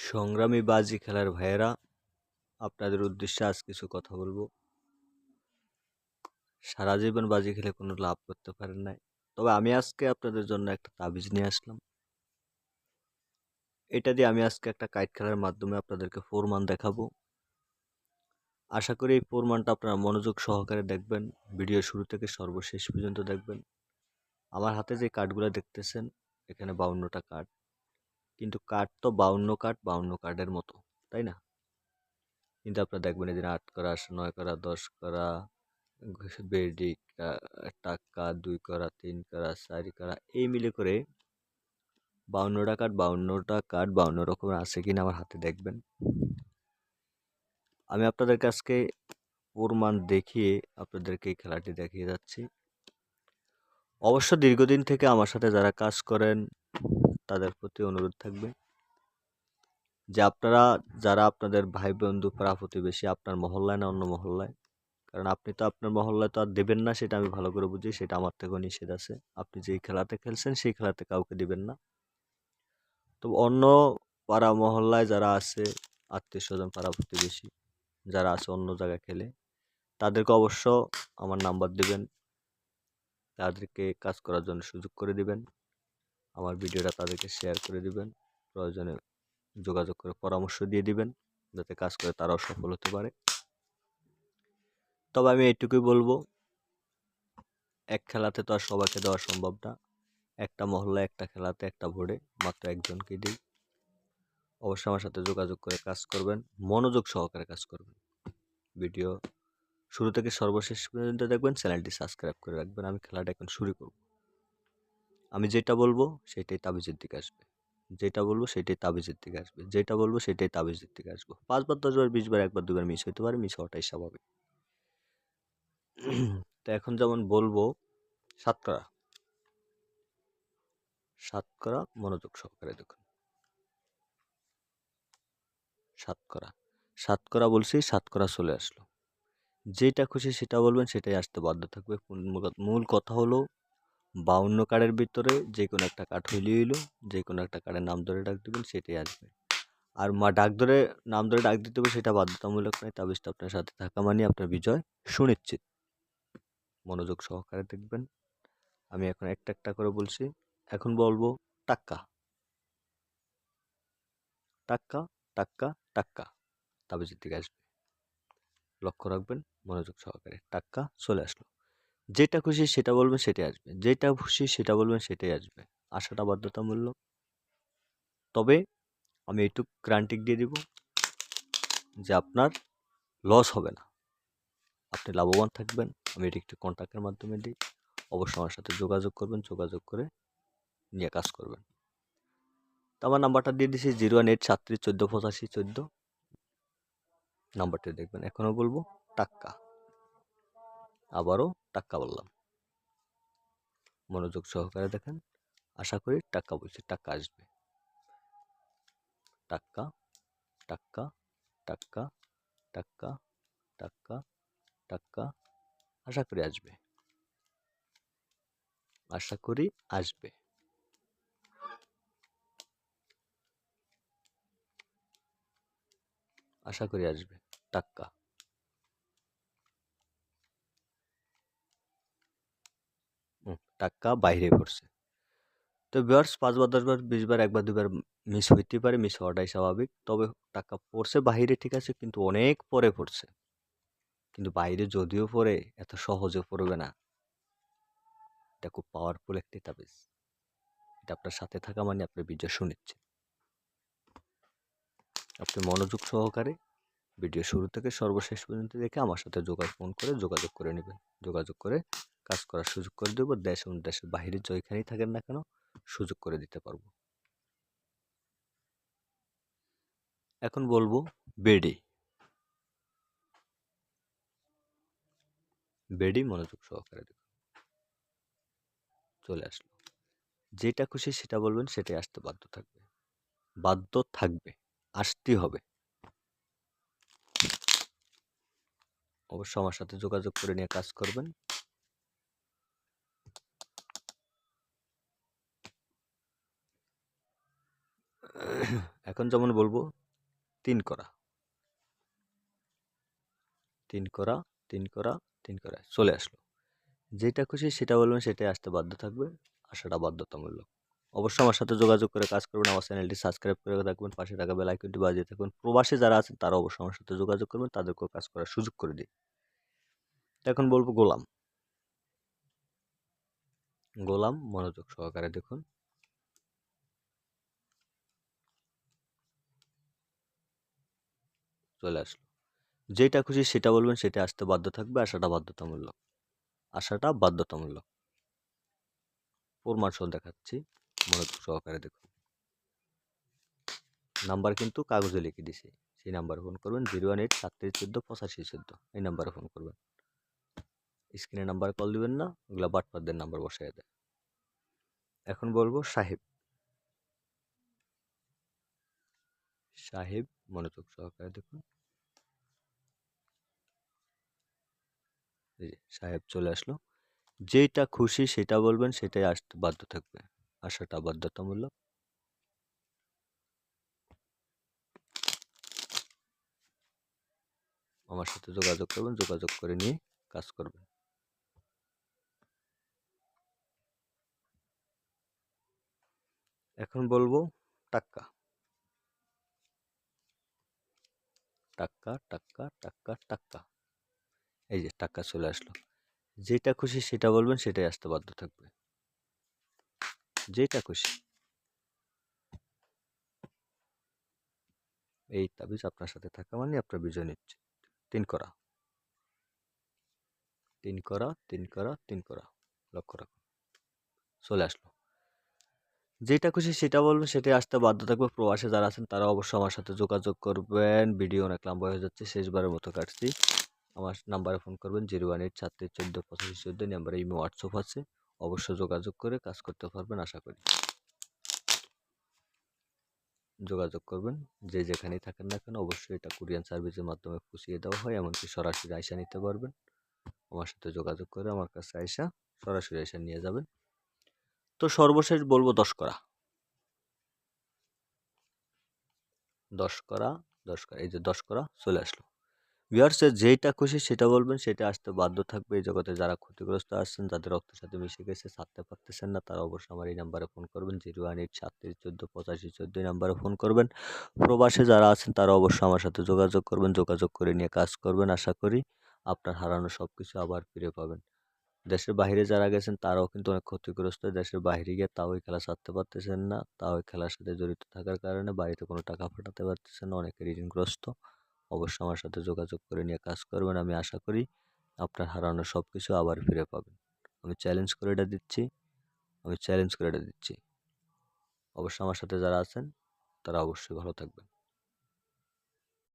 সংগ্রামী বাজি খেলার ভাইয়েরা, আপনাদের উদ্দেশ্যে আজ কিছু কথা বলবো। সারা জীবন বাজি খেলে কোনো লাভ করতে পারেন নাই, তবে আমি আজকে আপনাদের জন্য একটা তাবিজ নিয়ে আসলাম। এটা দিয়ে আমি আজকে একটা কাইট খেলার মাধ্যমে আপনাদেরকে প্রমাণ দেখাবো। আশা করি এই প্রমাণটা আপনারা মনোযোগ সহকারে দেখবেন, ভিডিও শুরু থেকে সর্বশেষ পর্যন্ত দেখবেন। আমার হাতে যে কার্ডগুলো দেখতেছেন, এখানে 52টা কার্ড, কিন্তু কার্ড তো 52 কার্ডের মতো, তাই না? কিন্তু আপনারা দেখবেন এদিন 8 করা, 9 করা, 10 করা, বেডি, টাক্কা, 2 করা, 3 করা, 4 করা, এই মিলে করে 52টা কার্ড 52 রকমের আছে কিনা আমার হাতে দেখবেন। আমি আপনাদেরকে আজকে প্রমাণ দেখিয়ে আপনাদেরকে এই খেলাটি দেখিয়ে যাচ্ছি। অবশ্য দীর্ঘদিন থেকে আমার সাথে যারা কাজ করেন তাদের প্রতি অনুরোধ থাকবে যে আপনারা যারা আপনাদের ভাই বন্ধু পাড়া প্রতিবেশী, আপনার মহল্লায় না অন্য মহল্লায়, কারণ আপনি তো আপনার মহল্লায় তো আর দেবেন না, সেটা আমি ভালো করে বুঝি, সেটা আমার থেকেও নিষেধ আছে। আপনি যেই খেলাতে খেলছেন সেই খেলাতে কাউকে দিবেন না। তো অন্য পাড়া মহল্লায় যারা আছে, আত্মীয় স্বজন পাড়া প্রতিবেশী যারা আছে অন্য জায়গায় খেলে, তাদেরকে অবশ্য আমার নাম্বার দিবেন, তাদেরকে কাজ করার জন্য সুযোগ করে দিবেন, আমার ভিডিওটা তাদেরকে শেয়ার করে দিবেন, প্রয়োজনে যোগাযোগ করে পরামর্শ দিয়ে দিবেন, যাতে কাজ করে তারাও সফল হতে পারে। তবে আমি এইটুকুই বলবো, এক খেলাতে তো আর সবাইকে দেওয়া সম্ভব না। একটা মহল্লায় একটা খেলাতে একটা ভোরে মাত্র একজনকে দিই। অবশ্যই আমার সাথে যোগাযোগ করে কাজ করবেন, মনোযোগ সহকারে কাজ করবেন। ভিডিও শুরু থেকে সর্বশেষ পর্যন্ত দেখবেন, চ্যানেলটি সাবস্ক্রাইব করে রাখবেন। আমি খেলাটা এখন শুরু করব। আমি যেটা বলবো সেটাই তাবিজের দিকে আসবে, যেটা বলবো সেটাই তাবিজের দিকে আসবে, যেটা বলবো সেটাই তাবিজের দিকে আসবো। 5 বার 10 বার 20 বার, 1 বার 2 বার মিস হইতে পারে, মিস হওয়াটাই স্বাভাবিক। তো এখন যেমন বলবো, সাতকরা, সাতকরা, মনোযোগ সহকারে দেখুন। সাতকরা, সাতকরা বলছি, সাতকরা চলে আসলো। যেটা খুশি সেটা বলবেন, সেটাই আসতে বাধ্য থাকবে। মূল কথা হলো 52 কার্ডের ভিতরে যে কোনো একটা কার্ড হইলেই হইলো, যে কোনো একটা কার্ডের নাম ধরে ডাক দিবেন, সেটাই আসবে। আর ডাক ধরে নাম ধরে ডাক দিতে হবে, সেটা বাধ্যতামূলক নয়। তাবিজটা আপনার সাথে থাকা মানে আপনার বিজয় সুনিশ্চিত। মনোযোগ সহকারে দেখবেন। আমি এখন একটা একটা করে বলছি। এখন বলবো টাক্কা, টাক্কা, টাক্কা, টাক্কা, তাবিজের দিকে আসবে। লক্ষ্য রাখবেন, মনোযোগ সহকারে। টাক্কা চলে আসলো। যেটা খুশি সেটা বলবেন, সেটাই আসবে। যেটা খুশি সেটা বলবেন, সেটাই আসবে। আসাটা বাধ্যতামূলক। তবে আমি এইটুকু গ্যারান্টি দিয়ে দিব যে আপনার লস হবে না, আপনি লাভবান থাকবেন। আমি এটি একটি কন্ট্যাক্টের মাধ্যমে দিই। অবশ্যই আমার সাথে যোগাযোগ করবেন, যোগাযোগ করে নিয়ে কাজ করবেন। তো আমার নাম্বারটা দিয়ে দিছি 01837148514, নাম্বারটি দেখবেন। এখনও বলবো টাক্কা, আবারও টাক্কা বললাম। মনোযোগ সহকারে দেখেন। আশা করি টাক্কা বলছি, টাক্কা আসবে। টাক্কা, টাক্কা, টাক্কা, টাক্কা, টাক্কা, টাক্কা, আশা করি আসবে, আশা করি আসবে। আশা করি আসবে। টাক্কা, টাক্কা বাইরে পড়ছে। তো ভিউয়ার্স, 5 বার 10 বার 20 বার, 1 বার 2 বার মিস হইতে পারে, মিস হওয়াটাই স্বাভাবিক। তবে টাকা পড়ছে বাহিরে, ঠিক আছে, কিন্তু অনেক পরে পড়ছে। কিন্তু বাইরে যদিও পড়ে, এত সহজে পড়বে না। এটা খুব পাওয়ারফুল একটি তাবিজ। এটা আপনার সাথে থাকা মানে আপনার বিজয় সুনিশ্চিত। আপনি মনোযোগ সহকারে ভিডিও শুরু থেকে সর্বশেষ পর্যন্ত দেখে আমার সাথে যোগাযোগ করে নেবেন। যোগাযোগ করে কাজ করার সুযোগ করে দেবো। দেশ এবং দেশের বাহিরে যেখানেই থাকেন না কেন, সুযোগ করে দিতে পারবো। এখন বলবো বেডি। বেডি, মনোযোগ সহকারে দেখুন। চলে আসলো। যেটা খুশি সেটা বলবেন, সেটাই আসতে বাধ্য থাকবে, বাধ্য থাকবে, আসতেই হবে। অবশ্য আমার সাথে যোগাযোগ করে নিয়ে কাজ করবেন। এখন যেমন বলবো 3 করা, 3 করা, 3 করা, 3 করা, চলে আসলো। যেটা খুশি সেটা বলবেন, সেটাই আসতে বাধ্য থাকবে, আসাটা বাধ্যতামূলক। অবশ্যই আমার সাথে যোগাযোগ করে কাজ করবেন। আমার চ্যানেলটি সাবস্ক্রাইব করে রাখবেন, পাশে থাকা বেল আইকনটি বাজিয়ে থাকবেন। প্রবাসী যারা আছেন তারা অবশ্যই আমার সাথে যোগাযোগ করবেন, তাদেরকেও কাজ করার সুযোগ করে দিই। এখন বলবো গোলাম। গোলাম মনোযোগ সহকারে দেখুন। চলে আসলো। যেটা খুশি সেটা বলবেন, সেটা আসতে বাধ্য থাকবে, আসাটা বাধ্যতামূলক। আসাটা বাধ্যতামূলক। প্রমাণ সহ দেখাচ্ছি, মনোযোগ সহকারে দেখুন। নাম্বার কিন্তু কাগজে লিখে দিছি। সেই নাম্বারে ফোন করবেন 018 3714 8514। এই নাম্বারে ফোন করবেন। স্ক্রিনে নাম্বার কল দিবেন না, ওগুলা বাটপারদের নাম্বার বসায় দেয়। এখন বলবো সাহেব। সাহেব মনোযোগ সহকারে দেখুন। এই যে সাহেব চলে আসলো। যেটা খুশি সেটা বলবেন, সেটাই আসতে বাধ্য থাকবে, আসাটা বাধ্যতামূলক। আমার সাথে যোগাযোগ করবেন, যোগাযোগ করে নিয়ে কাজ করবেন। এখন বলবো টাক্কা। টাক্কা, টাক্কা, টাক্কা, টাক্কা। এই যে টাক্কা চলে আসলো। যেটা খুশি সেটা বলবেন, সেটাই আসতে বাধ্য থাকবে। যেটা খুশি। এই তাবিজ আপনার সাথে থাকা মানে আপনার বিজয় নিশ্চিত। 3 করা, 3 করা, 3 করা, 3 করা। লক্ষ্য রাখুন। চলে আসলো। যেটা খুশি সেটা বলবেন, সেটাই আসতে বাধ্য থাকবে। প্রবাসে যারা আছেন তারা অবশ্যই আমার সাথে যোগাযোগ করবেন। ভিডিও অনেক লম্বা হয়ে যাচ্ছে, শেষবারের মতো কাটছি। আমার নাম্বারে ফোন করবেন 018 3714 8514। নাম্বারে ইমো হোয়াটসঅ্যাপ আছে। অবশ্যই যোগাযোগ করে কাজ করতে পারবেন আশা করি। যোগাযোগ করবেন। যে যেখানেই থাকেন না কেন, অবশ্যই এটা কুরিয়ার সার্ভিসের মাধ্যমে পৌঁছিয়ে দেওয়া হয়। এমনকি সরাসরি আইসা নিতে পারবেন। আমার সাথে যোগাযোগ করে আমার কাছে আইসা সরাসরি আইসা নিয়ে যাবেন। তো সর্বশেষ বলবো 10 করা। 10 করা, 10 করা। এই যে 10 করা চলে আসলো। ভিউয়ার্স, যেইটা খুশি সেটা বলবেন, সেটা আসতে বাধ্য থাকবে। এই জগতে যারা ক্ষতিগ্রস্ত আছেন, যাদের রক্তের সাথে মিশে গেছে, ছাড়তে পারতেছেন না, তারা অবশ্যই আমার এই নাম্বারে ফোন করবেন 018 3714 8514 নাম্বারে ফোন করবেন। প্রবাসে যারা আছেন তারা অবশ্যই আমার সাথে যোগাযোগ করবেন, যোগাযোগ করে নিয়ে কাজ করবেন। আশা করি আপনার হারানো সবকিছু আবার ফিরে পাবেন। দেশের বাইরে যারা গেছেন তারাও কিন্তু অনেক ক্ষতিগ্রস্ত। দেশের বাইরে গিয়ে তাও ওই খেলা ছাড়তে পারতেছেন না। তাও ওই খেলার সাথে জড়িত থাকার কারণে বাড়িতে কোনো টাকা পাঠাতে পারতেছেন না। অনেকে ঋণগ্রস্ত। অবশ্যই আমার সাথে যোগাযোগ করে নিয়ে কাজ করবেন। আমি আশা করি আপনার হারানো সবকিছু আবার ফিরে পাবেন। আমি চ্যালেঞ্জ করে এটা দিচ্ছি। আমি চ্যালেঞ্জ করে এটা দিচ্ছি। অবশ্যই আমার সাথে যারা আছেন তারা অবশ্যই ভালো থাকবেন।